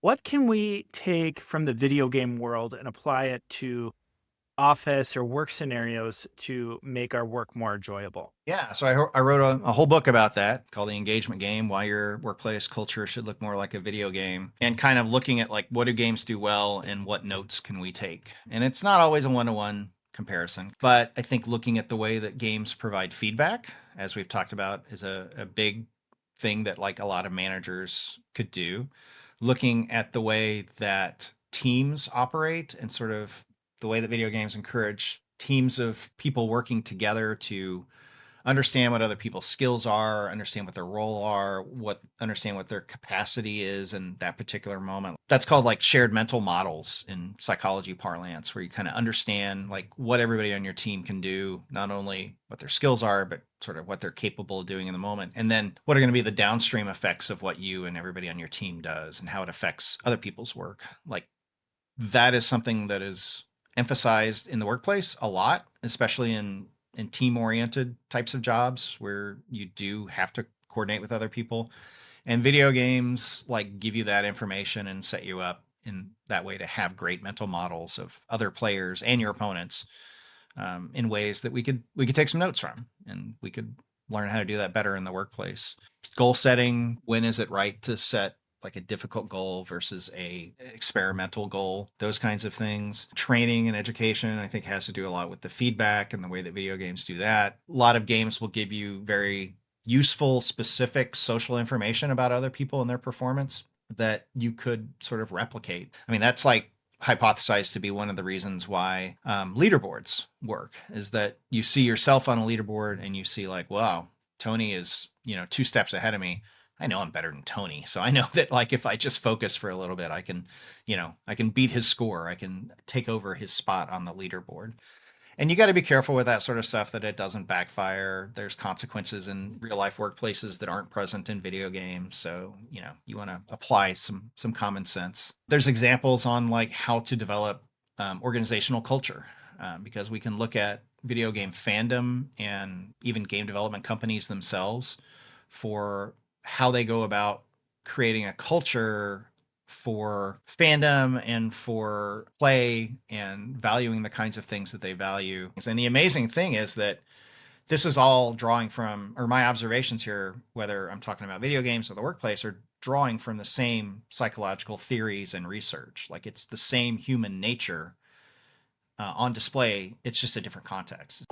What can we take from the video game world and apply it to office or work scenarios to make our work more enjoyable? Yeah, so I wrote a whole book about that called The Engagement Game, Why Your Workplace Culture Should Look More Like a Video Game, and kind of looking at like what do games do well and what notes can we take. And it's not always a one-to-one comparison, but I think looking at the way that games provide feedback, as we've talked about, is a big thing that like a lot of managers could do. Looking at the way that teams operate and sort of the way that video games encourage teams of people working together to understand what other people's skills are, understand what their role are, understand what their capacity is in that particular moment. That's called like shared mental models in psychology parlance, where you kind of understand like what everybody on your team can do, not only what their skills are, but sort of what they're capable of doing in the moment. And then what are going to be the downstream effects of what you and everybody on your team does and how it affects other people's work. Like that is something that is emphasized in the workplace a lot, especially in team oriented types of jobs where you do have to coordinate with other people. And video games like give you that information and set you up in that way to have great mental models of other players and your opponents, in ways that we could take some notes from, and we could learn how to do that better in the workplace. Goal setting, when is it right to set like a difficult goal versus a experimental goal, those kinds of things. Training and education, I think, has to do a lot with the feedback and the way that video games do that. A lot of games will give you very useful, specific social information about other people and their performance that you could sort of replicate. I mean, that's like hypothesized to be one of the reasons why leaderboards work, is that you see yourself on a leaderboard and you see like, wow, Tony is, 2 steps ahead of me. I know I'm better than Tony. So I know that like if I just focus for a little bit, I can beat his score. I can take over his spot on the leaderboard. And you got to be careful with that sort of stuff that it doesn't backfire. There's consequences in real life workplaces that aren't present in video games. So, you want to apply some common sense. There's examples on like how to develop organizational culture, because we can look at video game fandom and even game development companies themselves for how they go about creating a culture for fandom and for play and valuing the kinds of things that they value. And the amazing thing is that this is all drawing from, or my observations here, whether I'm talking about video games or the workplace, are drawing from the same psychological theories and research. Like it's the same human nature on display. It's just a different context.